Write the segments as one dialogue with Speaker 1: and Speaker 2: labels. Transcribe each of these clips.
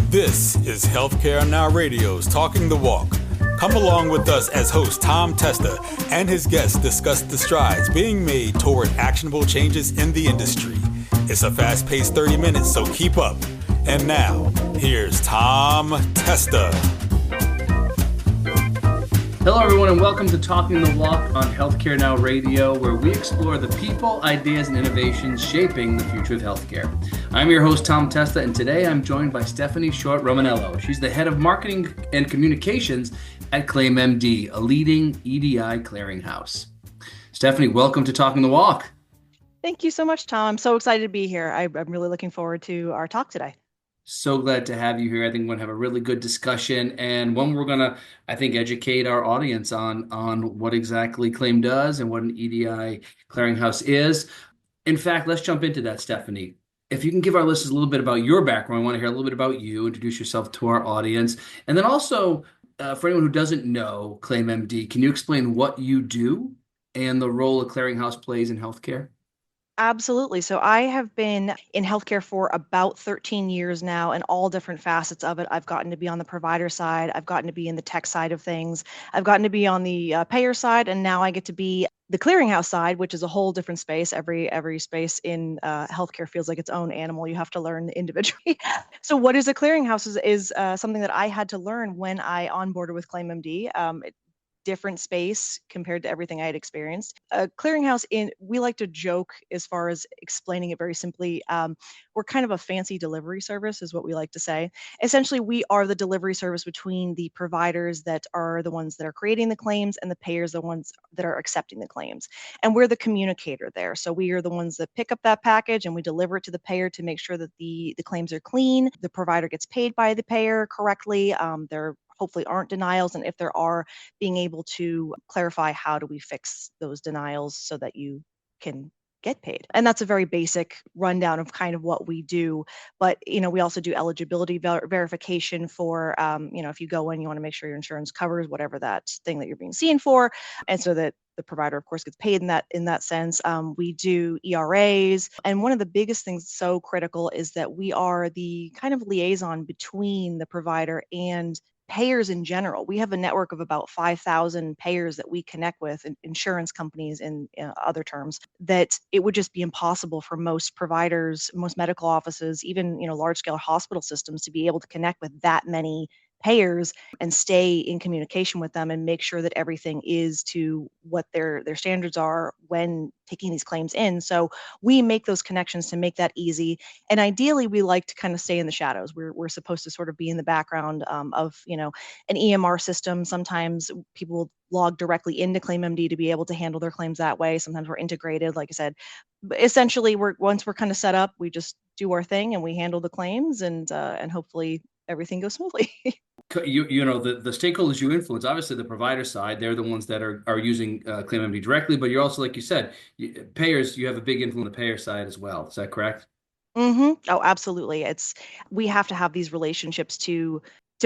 Speaker 1: This is Healthcare Now Radio's Talking the Walk. Come along with us as host Tom Testa and his guests discuss the strides being made toward actionable changes in the industry. It's a fast-paced 30 minutes, so keep up. And now, here's Tom Testa.
Speaker 2: Hello, everyone, and welcome to Talking the Walk on Healthcare Now Radio, where we explore the people, ideas, and innovations shaping the future of healthcare. I'm your host, Tom Testa, and today I'm joined by Stephanie Short-Romanello. She's the head of marketing and communications at ClaimMD, a leading EDI clearinghouse. Stephanie, welcome to Talking the Walk.
Speaker 3: Thank you so much, Tom. I'm so excited to be here. I'm really looking forward to our talk today.
Speaker 2: So glad to have you here. I think we're going to have a really good discussion, and one we're going to, I think, educate our audience on what exactly Claim does and what an EDI clearinghouse is. In fact, let's jump into that, Stephanie. If you can give our listeners a little bit about your background, I want to hear a little bit about you, introduce yourself to our audience, and then also, for anyone who doesn't know ClaimMD, can you explain what you do and the role a clearinghouse plays in healthcare?
Speaker 3: Absolutely. So I have been in healthcare for about 13 years now, and all different facets of it. I've gotten to be on the provider side. I've gotten to be in the tech side of things. I've gotten to be on the payer side, and now I get to be the clearinghouse side, which is a whole different space. Every space in healthcare feels like its own animal. You have to learn individually. So what is a clearinghouse is something that I had to learn when I onboarded with ClaimMD. Different space compared to everything I had experienced. A clearinghouse, we like to joke as far as explaining it very simply. We're kind of a fancy delivery service is what we like to say. Essentially, we are the delivery service between the providers that are the ones that are creating the claims and the payers, the ones that are accepting the claims. And we're the communicator there. So we are the ones that pick up that package and we deliver it to the payer to make sure that the claims are clean, the provider gets paid by the payer correctly, there hopefully aren't denials, and if there are, being able to clarify how do we fix those denials so that you can get paid. And that's a very basic rundown of kind of what we do. But, we also do eligibility verification for, if you go in, you want to make sure your insurance covers whatever that thing that you're being seen for. And so that the provider, of course, gets paid in that sense. We do ERAs. And one of the biggest things so critical is that we are the kind of liaison between the provider and payers in general. We have a network of about 5,000 payers that we connect with, insurance companies in other terms, that it would just be impossible for most providers, most medical offices, even large scale hospital systems to be able to connect with that many payers and stay in communication with them and make sure that everything is to what their standards are when taking these claims in. So we make those connections to make that easy. And ideally, we like to kind of stay in the shadows. We're supposed to sort of be in the background of an EMR system. Sometimes people will log directly into ClaimMD to be able to handle their claims that way. Sometimes we're integrated, like I said. But essentially, once we're kind of set up, we just do our thing and we handle the claims, and hopefully everything goes smoothly.
Speaker 2: The stakeholders you influence, obviously the provider side, they're the ones that are using ClaimMD directly, but you're also, like you said, payers, you have a big influence on the payer side as well. Is that correct?
Speaker 3: Mm-hmm. Oh, absolutely. We have to have these relationships to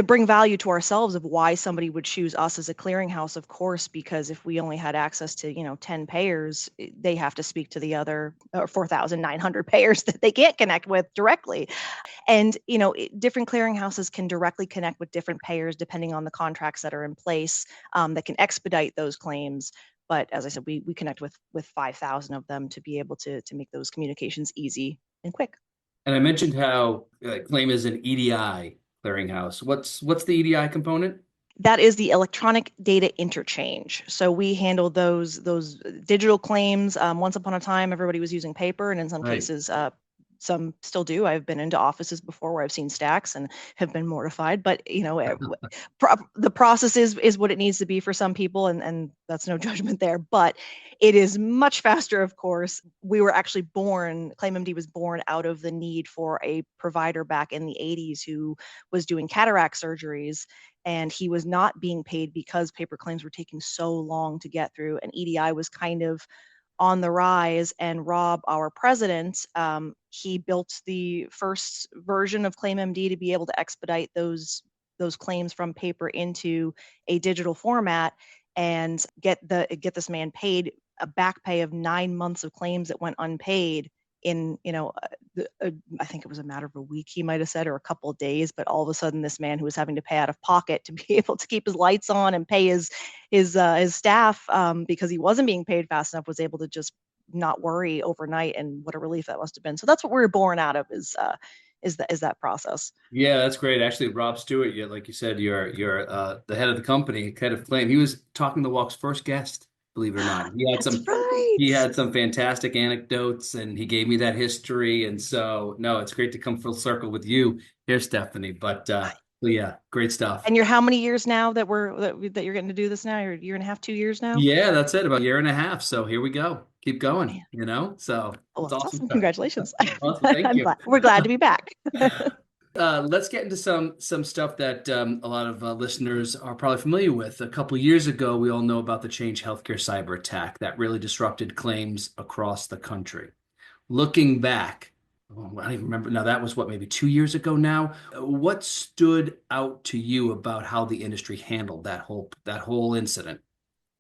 Speaker 3: bring value to ourselves of why somebody would choose us as a clearinghouse, of course, because if we only had access to, 10 payers, they have to speak to the other 4,900 payers that they can't connect with directly. And, different clearinghouses can directly connect with different payers depending on the contracts that are in place that can expedite those claims. But as I said, we connect with 5,000 of them to be able to make those communications easy and quick.
Speaker 2: And I mentioned how Claim is an EDI clearinghouse. What's the EDI component?
Speaker 3: That is the electronic data interchange. So we handle those digital claims. Once upon a time, everybody was using paper, and in some cases, some still do. I've been into offices before where I've seen stacks and have been mortified. But the process is what it needs to be for some people, and that's no judgment there. But it is much faster, of course. We were actually ClaimMD was born out of the need for a provider back in the 80s who was doing cataract surgeries, and he was not being paid because paper claims were taking so long to get through, and EDI was kind of on the rise. And Rob, our president, he built the first version of ClaimMD to be able to expedite those claims from paper into a digital format and get this man paid a back pay of 9 months of claims that went unpaid in, I think it was a matter of a week, he might have said, or a couple of days, but all of a sudden this man who was having to pay out of pocket to be able to keep his lights on and pay his staff, because he wasn't being paid fast enough, was able to just not worry overnight. And what a relief that must have been. So that's what we were born out of, is that process.
Speaker 2: Yeah, that's great. Actually, Rob Stewart, like you said, you're the head of the company, head of Claim. He was Talking the Walk's first guest, believe it or not.
Speaker 3: That's right.
Speaker 2: He had some fantastic anecdotes, and he gave me that history. And so, no, it's great to come full circle with you here, Stephanie. But yeah, great stuff.
Speaker 3: And you're how many years now that you're getting to do this now? You're a year and a half, 2 years now?
Speaker 2: Yeah, that's it. About a year and a half. So here we go. Keep going. So
Speaker 3: oh,
Speaker 2: it's
Speaker 3: awesome. Congratulations.
Speaker 2: Awesome. Thank you.
Speaker 3: We're glad to be back.
Speaker 2: Let's get into some stuff that a lot of listeners are probably familiar with. A couple of years ago, we all know about the Change Healthcare cyber attack that really disrupted claims across the country. Looking back, I don't even remember. Now, that was maybe 2 years ago now. What stood out to you about how the industry handled that whole incident?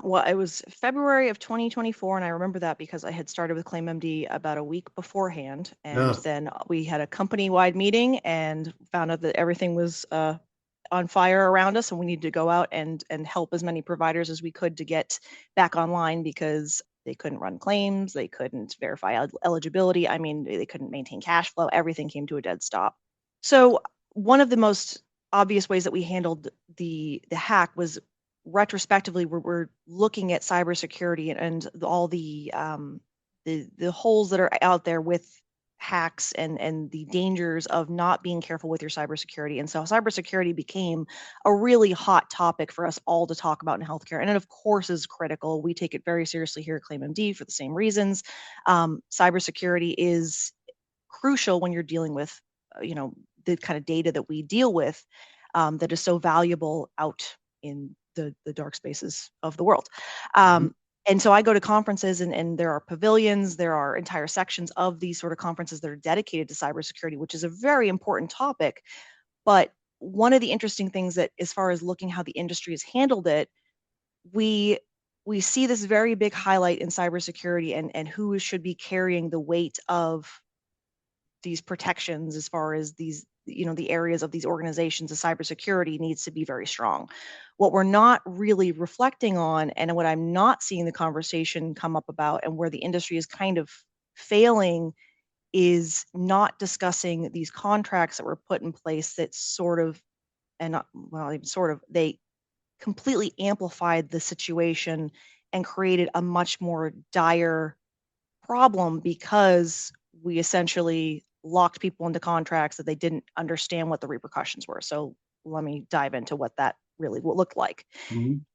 Speaker 3: Well, it was February of 2024, and I remember that because I had started with ClaimMD about a week beforehand, and then we had a company-wide meeting and found out that everything was on fire around us, and we needed to go out and help as many providers as we could to get back online, because they couldn't run claims, they couldn't verify eligibility. I mean, they couldn't maintain cash flow. Everything came to a dead stop. So one of the most obvious ways that we handled the hack was, retrospectively, we're looking at cybersecurity and all the holes that are out there with hacks and the dangers of not being careful with your cybersecurity. And so cybersecurity became a really hot topic for us all to talk about in healthcare. And it, of course, is critical. We take it very seriously here at ClaimMD for the same reasons. Cybersecurity is crucial when you're dealing with, the kind of data that we deal with, that is so valuable out in the dark spaces of the world. And so I go to conferences, and there are pavilions, there are entire sections of these sort of conferences that are dedicated to cybersecurity, which is a very important topic. But one of the interesting things that, as far as looking how the industry has handled it, we see this very big highlight in cybersecurity and who should be carrying the weight of these protections, as far as these, the areas of these organizations of cybersecurity needs to be very strong. What we're not really reflecting on, and what I'm not seeing the conversation come up about, and where the industry is kind of failing, is not discussing these contracts that were put in place that they completely amplified the situation and created a much more dire problem, because we essentially locked people into contracts that they didn't understand what the repercussions were. So let me dive into what that really looked like.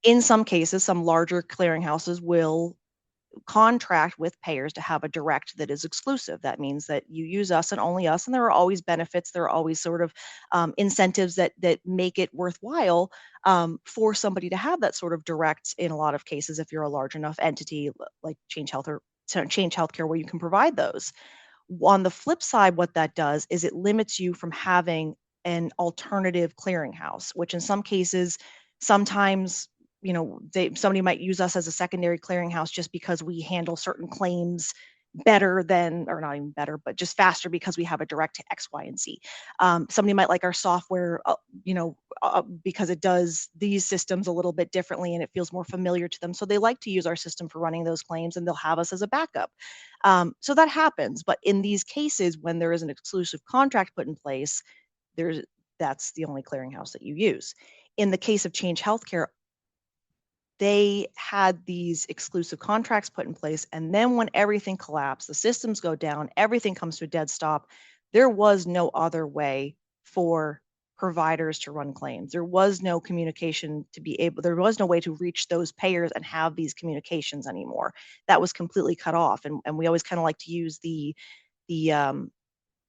Speaker 3: In some cases, some larger clearinghouses will contract with payers to have a direct that is exclusive. That means that you use us and only us, and there are always benefits. There are always sort of incentives that make it worthwhile for somebody to have that sort of direct, in a lot of cases, if you're a large enough entity like Change Healthcare, where you can provide those. On the flip side, what that does is it limits you from having an alternative clearinghouse, which in some cases, sometimes, somebody might use us as a secondary clearinghouse just because we handle certain claims better than, or not even better, but just faster, because we have a direct to X, Y, and Z. Somebody might like our software, because it does these systems a little bit differently and it feels more familiar to them. So they like to use our system for running those claims, and they'll have us as a backup. So that happens. But in these cases, when there is an exclusive contract put in place, that's the only clearinghouse that you use. In the case of Change Healthcare, they had these exclusive contracts put in place, and then when everything collapsed, the systems go down, everything comes to a dead stop, there was no other way for providers to run claims. There was no communication there was no way to reach those payers and have these communications anymore. That was completely cut off. And we always kind of like to use the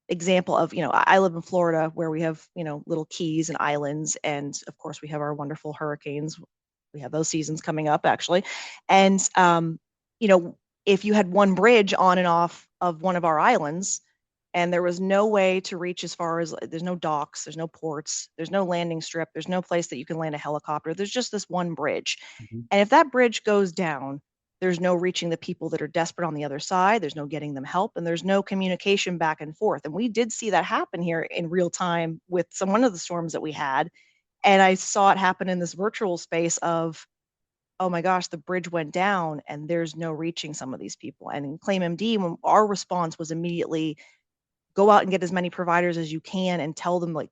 Speaker 3: example of, I live in Florida, where we have, little keys and islands. And of course we have our wonderful hurricanes. We have those seasons coming up, actually. And, if you had one bridge on and off of one of our islands, and there was no way to reach, as far as, there's no docks, there's no ports, there's no landing strip, there's no place that you can land a helicopter, there's just this one bridge. And if that bridge goes down, there's no reaching the people that are desperate on the other side. There's no getting them help, and there's no communication back and forth. And we did see that happen here in real time with one of the storms that we had. And I saw it happen in this virtual space of, oh my gosh, the bridge went down and there's no reaching some of these people. And in ClaimMD, when our response was immediately go out and get as many providers as you can and tell them like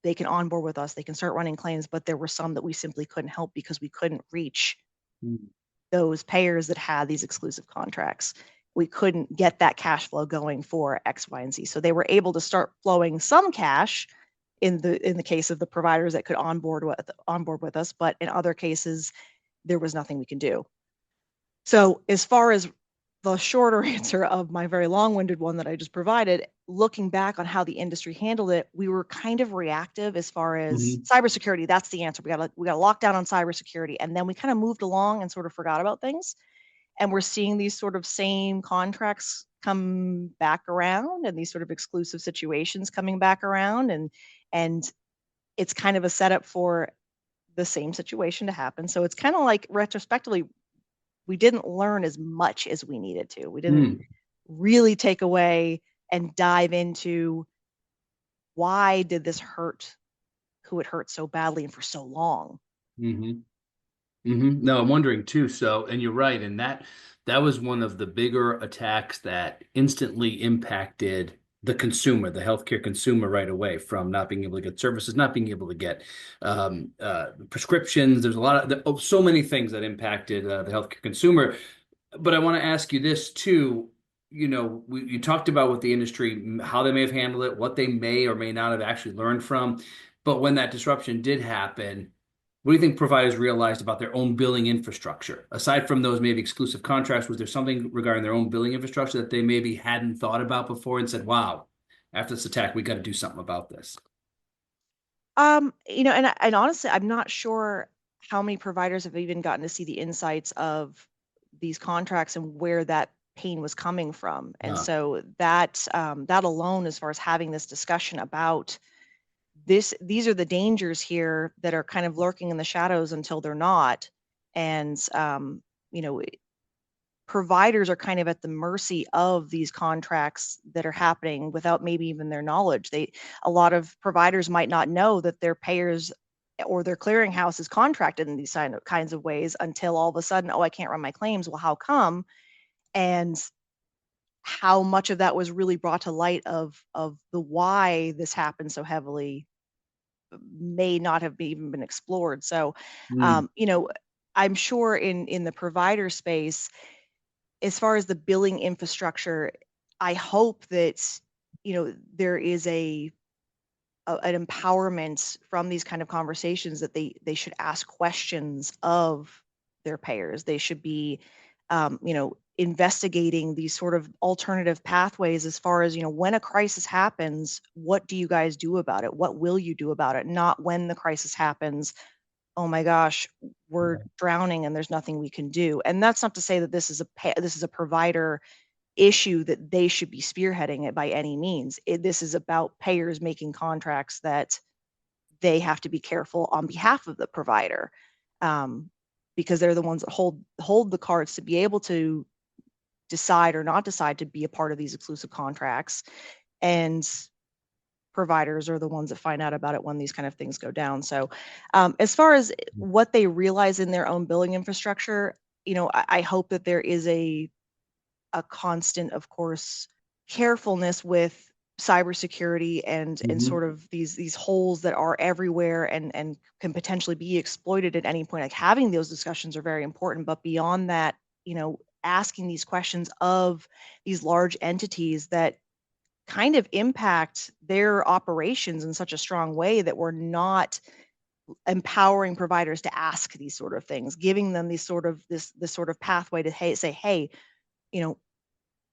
Speaker 3: they can onboard with us, they can start running claims, but there were some that we simply couldn't help because we couldn't reach those payers that had these exclusive contracts. We couldn't get that cash flow going for X, Y, and Z. So they were able to start flowing some cash in the case of the providers that could onboard with us, but in other cases, there was nothing we can do. So as far as the shorter answer of my very long-winded one that I just provided, looking back on how the industry handled it, we were kind of reactive as far as cybersecurity. That's the answer. We got to lock down on cybersecurity, and then we kind of moved along and sort of forgot about things. And we're seeing these sort of same contracts come back around, and these sort of exclusive situations coming back around, and it's kind of a setup for the same situation to happen. So it's kind of like retrospectively, we didn't learn as much as we needed to. We didn't really take away and dive into why did this hurt who it hurt so badly and for so long.
Speaker 2: No, I'm wondering too. So, and you're right. And that was one of the bigger attacks that instantly impacted the consumer, the healthcare consumer right away, from not being able to get services, not being able to get prescriptions. There's a lot of so many things that impacted the healthcare consumer. But I want to ask you this too. You know, you talked about what the industry, how they may have handled it, what they may or may not have actually learned from. But when that disruption did happen, what do you think providers realized about their own billing infrastructure? Aside from those maybe exclusive contracts, was there something regarding their own billing infrastructure that they maybe hadn't thought about before and said, wow, after this attack, we got to do something about this?
Speaker 3: You know, and honestly, I'm not sure how many providers have even gotten to see the insights of these contracts and where that pain was coming from. And so that alone, as far as having this discussion about these are the dangers here that are kind of lurking in the shadows until they're not. And, you know, providers are kind of at the mercy of these contracts that are happening without maybe even their knowledge. A lot of providers might not know that their payers or their clearinghouse is contracted in these kinds of ways until all of a sudden, oh, I can't run my claims. Well, how come? And how much of that was really brought to light of the why this happened so heavily may not have even been explored. So, you know, I'm sure in the provider space, as far as the billing infrastructure, I hope that, you know, there is an empowerment from these kind of conversations that they should ask questions of their payers. They should be, you know, investigating these sort of alternative pathways as far as, you know, when a crisis happens, what do you guys do about it? What will you do about it? Not when the crisis happens, oh my gosh, we're drowning and there's nothing we can do. And that's not to say that this is a provider issue that they should be spearheading it by any means. This is about payers making contracts that they have to be careful on behalf of the provider, because they're the ones that hold the cards to be able to decide or not decide to be a part of these exclusive contracts. And providers are the ones that find out about it when these kind of things go down. So as far as what they realize in their own billing infrastructure, you know, I hope that there is a constant, of course, carefulness with cybersecurity and sort of these holes that are everywhere and can potentially be exploited at any point. Like having those discussions are very important, but beyond that, you know, asking these questions of these large entities that kind of impact their operations in such a strong way that we're not empowering providers to ask these sort of things, giving them this sort of pathway to say, hey, you know,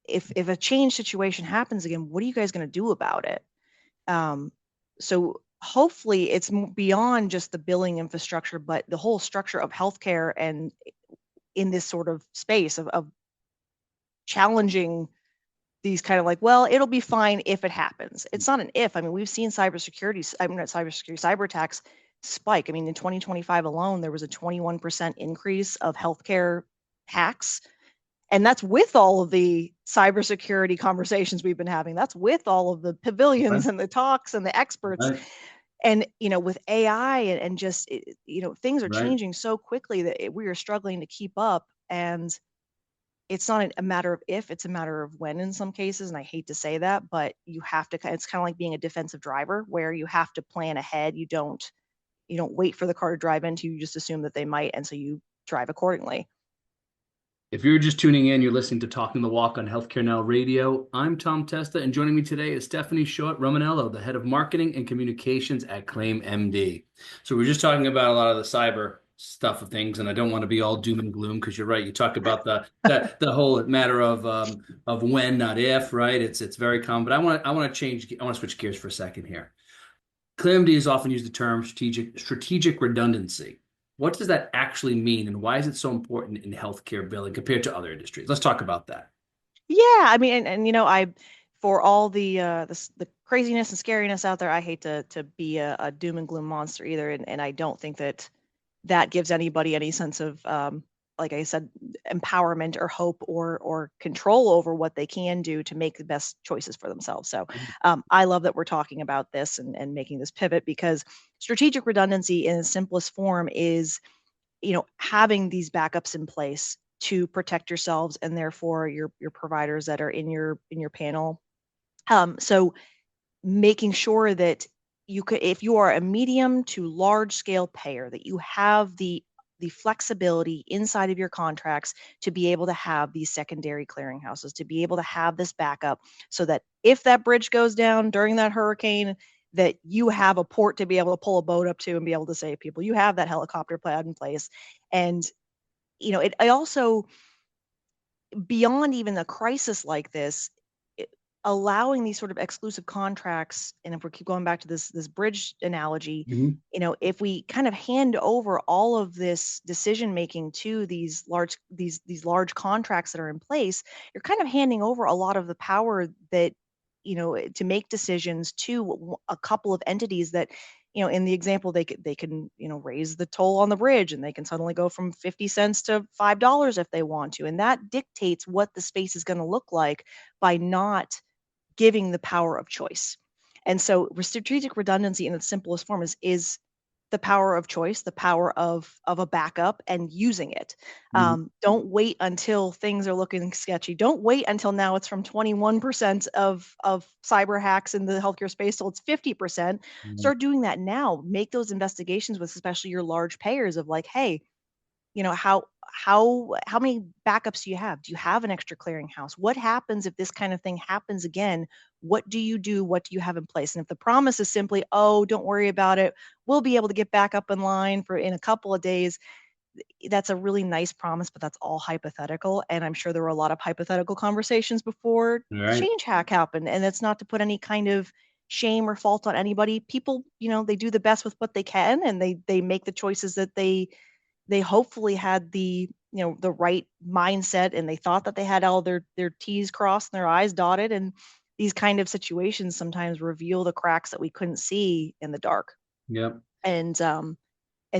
Speaker 3: if a change situation happens again, what are you guys going to do about it? So hopefully it's beyond just the billing infrastructure, but the whole structure of healthcare and in this sort of space of challenging these kind of like, well, it'll be fine if it happens. It's not an if. I mean, we've seen cyber attacks spike. I mean, in 2025 alone, there was a 21% increase of healthcare hacks. And that's with all of the cybersecurity conversations we've been having. That's with all of the pavilions and the talks and the experts.
Speaker 2: Right.
Speaker 3: And, with AI and just, things are
Speaker 2: Right.
Speaker 3: changing so quickly that we are struggling to keep up. And it's not a matter of if, it's a matter of when in some cases. And I hate to say that, but you have to, it's kind of like being a defensive driver where you have to plan ahead. You don't wait for the car to drive into you, just assume that they might. And so you drive accordingly.
Speaker 2: If you're just tuning in, you're listening to Talking the Walk on Healthcare Now Radio. I'm Tom Testa, and joining me today is Stephanie Short-Romanello, the head of marketing and communications at ClaimMD. So we're just talking about a lot of the cyber stuff of things, and I don't want to be all doom and gloom because you're right. You talked about the whole matter of when, not if, right? It's very common, but I want to switch gears for a second here. ClaimMD has often used the term strategic redundancy. What does that actually mean, and why is it so important in healthcare billing compared to other industries? Let's talk about that.
Speaker 3: Yeah, I mean, and I, for all the craziness and scariness out there, I hate to be a doom and gloom monster either, and I don't think that gives anybody any sense of, like I said, empowerment or hope or control over what they can do to make the best choices for themselves. So I love that we're talking about this and making this pivot, because strategic redundancy in its simplest form is, having these backups in place to protect yourselves and therefore your providers that are in your panel. So making sure that you could, if you are a medium to large scale payer, that you have the flexibility inside of your contracts to be able to have these secondary clearinghouses, to be able to have this backup, so that if that bridge goes down during that hurricane, that you have a port to be able to pull a boat up to and be able to save people. You have that helicopter plan in place. And, I also, beyond even a crisis like this, allowing these sort of exclusive contracts, and if we keep going back to this bridge analogy,
Speaker 2: Mhm.
Speaker 3: if we kind of hand over all of this decision making to these large contracts that are in place, you're kind of handing over a lot of the power that, to make decisions to a couple of entities that, in the example, they can raise the toll on the bridge, and they can suddenly go from 50 cents to $5 if they want to, and that dictates what the space is going to look like by not giving the power of choice. And so strategic redundancy in its simplest form is the power of choice, the power of a backup, and using it. Don't wait until things are looking sketchy. Don't wait until now it's from 21% of cyber hacks in the healthcare space till it's 50%.
Speaker 2: Mhm.
Speaker 3: Start doing that now. Make those investigations with especially your large payers of like, hey, how many backups do you have? Do you have an extra clearinghouse? What happens if this kind of thing happens again? What do you do? What do you have in place? And if the promise is simply, oh, don't worry about it, we'll be able to get back up in line for in a couple of days, that's a really nice promise, but that's all hypothetical. And I'm sure there were a lot of hypothetical conversations before
Speaker 2: Right.
Speaker 3: change hack happened. And it's not to put any kind of shame or fault on anybody. People, they do the best with what they can, and they make the choices that they hopefully had the right mindset, and they thought that they had all their T's crossed and their I's dotted. And these kind of situations sometimes reveal the cracks that we couldn't see in the dark.
Speaker 2: Yep.
Speaker 3: And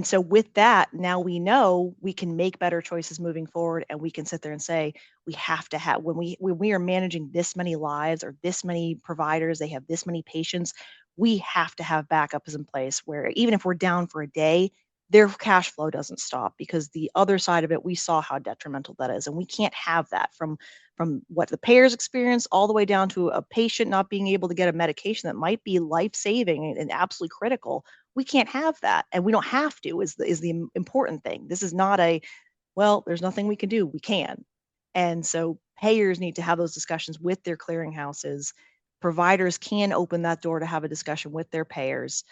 Speaker 3: so with that, now we know we can make better choices moving forward, and we can sit there and say, we have to have, when we are managing this many lives or this many providers, they have this many patients, we have to have backups in place where even if we're down for a day, their cash flow doesn't stop, because the other side of it, we saw how detrimental that is. And we can't have that from what the payers experience all the way down to a patient not being able to get a medication that might be life-saving and absolutely critical. We can't have that, and we don't have to, is the important thing. This is not well, there's nothing we can do. We can. And so payers need to have those discussions with their clearinghouses. Providers can open that door to have a discussion with their payers,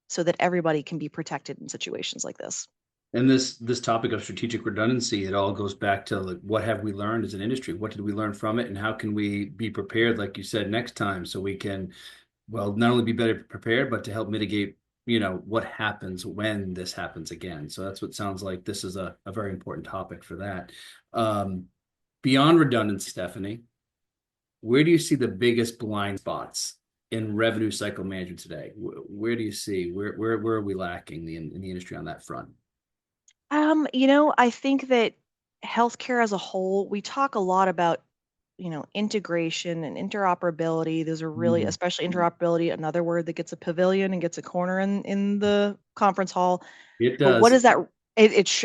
Speaker 3: so that everybody can be protected in situations like this.
Speaker 2: And this topic of strategic redundancy, it all goes back to like, what have we learned as an industry? What did we learn from it, and how can we be prepared, like you said, next time, so we can, well, not only be better prepared, but to help mitigate, what happens when this happens again. So that's what sounds like this is a very important topic for that. Beyond redundancy, Stephanie, where do you see the biggest blind spots in revenue cycle management today? Where do you see where are we lacking in the industry on that front?
Speaker 3: I think that healthcare as a whole, we talk a lot about, integration and interoperability. Those are really,
Speaker 2: Mhm.
Speaker 3: especially interoperability, another word that gets a pavilion and gets a corner in the conference hall.
Speaker 2: It
Speaker 3: But what
Speaker 2: does.
Speaker 3: is that? It's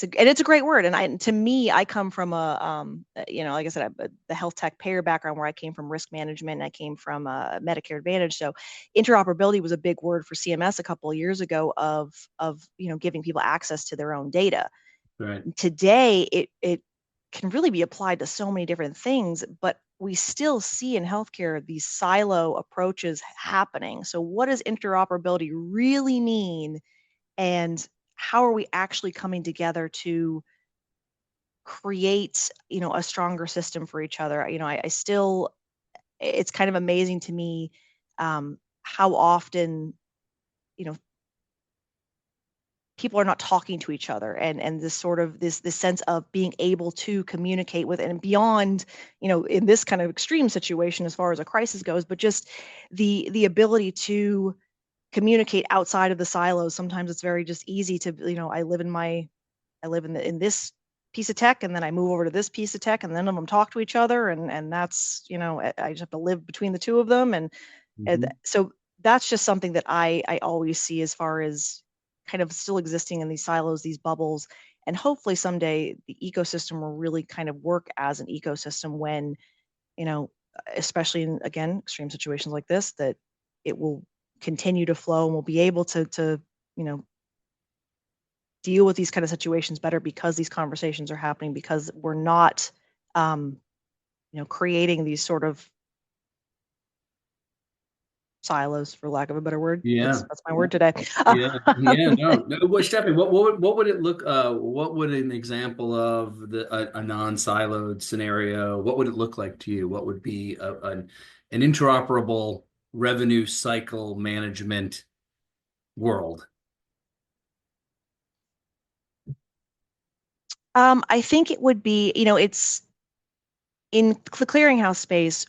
Speaker 3: a great word. And to me, I come from like I said, the health tech payer background where I came from risk management and I came from Medicare Advantage. So interoperability was a big word for CMS a couple of years ago of giving people access to their own data.
Speaker 2: Right.
Speaker 3: Today, it can really be applied to so many different things, but we still see in healthcare these silo approaches happening. So what does interoperability really mean? And how are we actually coming together to create, a stronger system for each other? I still, it's kind of amazing to me, how often, you know, people are not talking to each other, and this sort of this sense of being able to communicate with, and beyond, in this kind of extreme situation as far as a crisis goes, but just the ability to communicate outside of the silos. Sometimes it's very just easy to, I live in this piece of tech, and then I move over to this piece of tech, and none of them talk to each other, and that's, I just have to live between the two of them, and
Speaker 2: Mhm.
Speaker 3: so that's just something that I always see as far as kind of still existing in these silos, these bubbles, and hopefully someday the ecosystem will really kind of work as an ecosystem when, you know, especially in, again, extreme situations like this, that it will continue to flow and we'll be able to, you know, deal with these kind of situations better because these conversations are happening, because we're not, um, creating these sort of silos, for lack of a better word.
Speaker 2: Yeah.
Speaker 3: That's my word today.
Speaker 2: Yeah, yeah, no. Well, Stephanie, what would it look? What would an example of a non-siloed scenario? What would it look like to you? What would be an interoperable revenue cycle management world?
Speaker 3: I think it would be, it's in the clearinghouse space.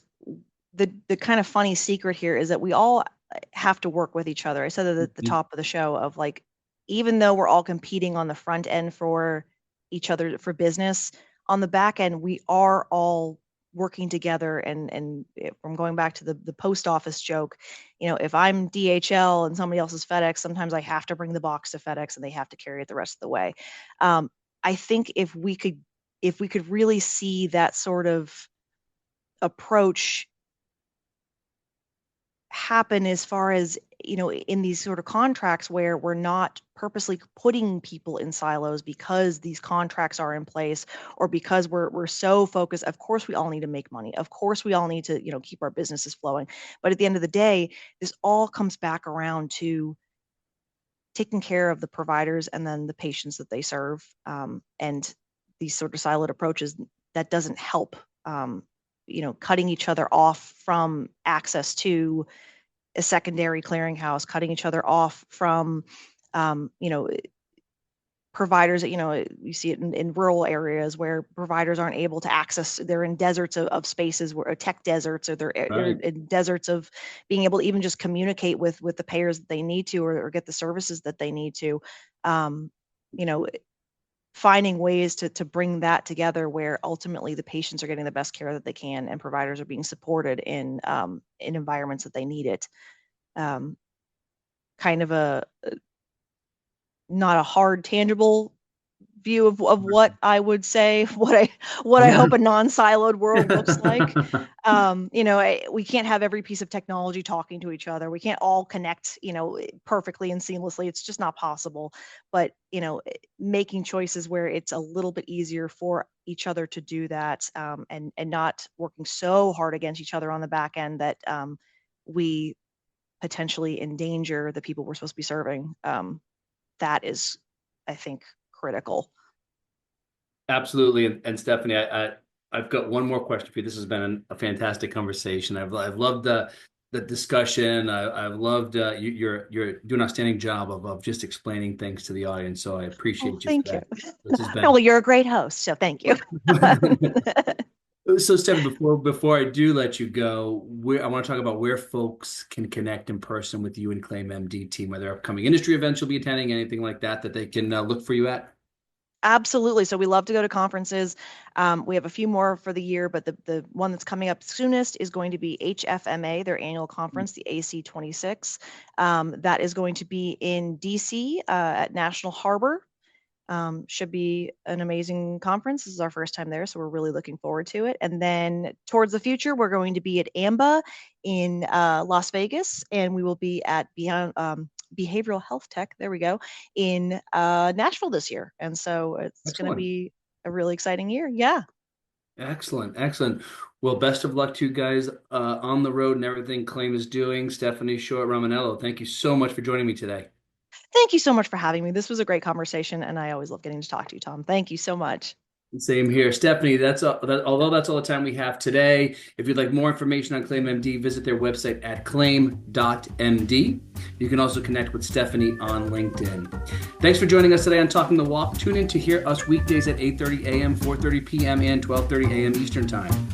Speaker 3: The kind of funny secret here is that we all have to work with each other. I said at the
Speaker 2: Mhm.
Speaker 3: top of the show of like, even though we're all competing on the front end for each other for business, on the back end, we are all working together. And if I'm going back to the post office joke, if I'm DHL and somebody else is FedEx, sometimes I have to bring the box to FedEx and they have to carry it the rest of the way. Um, I think if we could really see that sort of approach happen, as far as, in these sort of contracts where we're not purposely putting people in silos because these contracts are in place, or because we're so focused. Of course we all need to make money, of course we all need to, keep our businesses flowing, but at the end of the day, this all comes back around to taking care of the providers and then the patients that they serve, and these sort of siloed approaches, that doesn't help. Cutting each other off from access to a secondary clearinghouse, cutting each other off from, um, you know, providers that, you see it in rural areas where providers aren't able to access. They're in deserts of spaces, where tech deserts, or they're
Speaker 2: Right.
Speaker 3: in deserts of being able to even just communicate with the payers that they need to, or get the services that they need to. Um, you know, Finding ways to bring that together where ultimately the patients are getting the best care that they can, and providers are being supported in environments that they need it. Um, Kind of a not a hard, tangible view of what I would say, what I hope a non-siloed world looks like. We can't have every piece of technology talking to each other. We can't all connect, perfectly and seamlessly. It's just not possible. But, making choices where it's a little bit easier for each other to do that, and not working so hard against each other on the back end that, we potentially endanger the people we're supposed to be serving. That is, I think, critical.
Speaker 2: Absolutely. And Stephanie, I've got one more question for you. This has been a fantastic conversation. I've loved the discussion. I've loved you're doing an outstanding job of just explaining things to the audience. So I
Speaker 3: Oh,
Speaker 2: appreciate you for
Speaker 3: thank you.
Speaker 2: that. This has
Speaker 3: No, well,
Speaker 2: been.
Speaker 3: you're a great host, so thank you.
Speaker 2: So, Stephanie, before I do let you go, I want to talk about where folks can connect in person with you and Claim MD team, whether upcoming industry events you'll be attending, anything like that, that they can look for you at.
Speaker 3: Absolutely. So we love to go to conferences. We have a few more for the year, but the one that's coming up soonest is going to be HFMA, their annual conference, the AC26. That is going to be in DC at National Harbor. Should be an amazing conference. This is our first time there, so we're really looking forward to it. And then towards the future, we're going to be at AMBA in Las Vegas, and we will be at Beyond Behavioral Health Tech, there we go, in Nashville this year. And so it's going to be a really exciting year. Yeah.
Speaker 2: Excellent. Excellent. Well, best of luck to you guys on the road and everything Claim is doing. Stephanie Short-Romanello, thank you so much for joining me today.
Speaker 3: Thank you so much for having me. This was a great conversation, and I always love getting to talk to you, Tom. Thank you so much.
Speaker 2: Same here. Stephanie, although that's all the time we have today, if you'd like more information on ClaimMD, visit their website at claim.md. You can also connect with Stephanie on LinkedIn. Thanks for joining us today on Talking the Walk. Tune in to hear us weekdays at 8:30 a.m., 4:30 p.m., and 12:30 a.m. Eastern Time.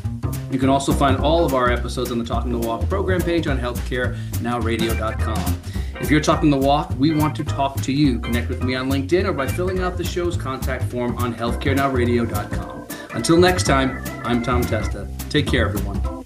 Speaker 2: You can also find all of our episodes on the Talking the Walk program page on healthcarenowradio.com. If you're talking the walk, we want to talk to you. Connect with me on LinkedIn or by filling out the show's contact form on healthcarenowradio.com. Until next time, I'm Tom Testa. Take care, everyone.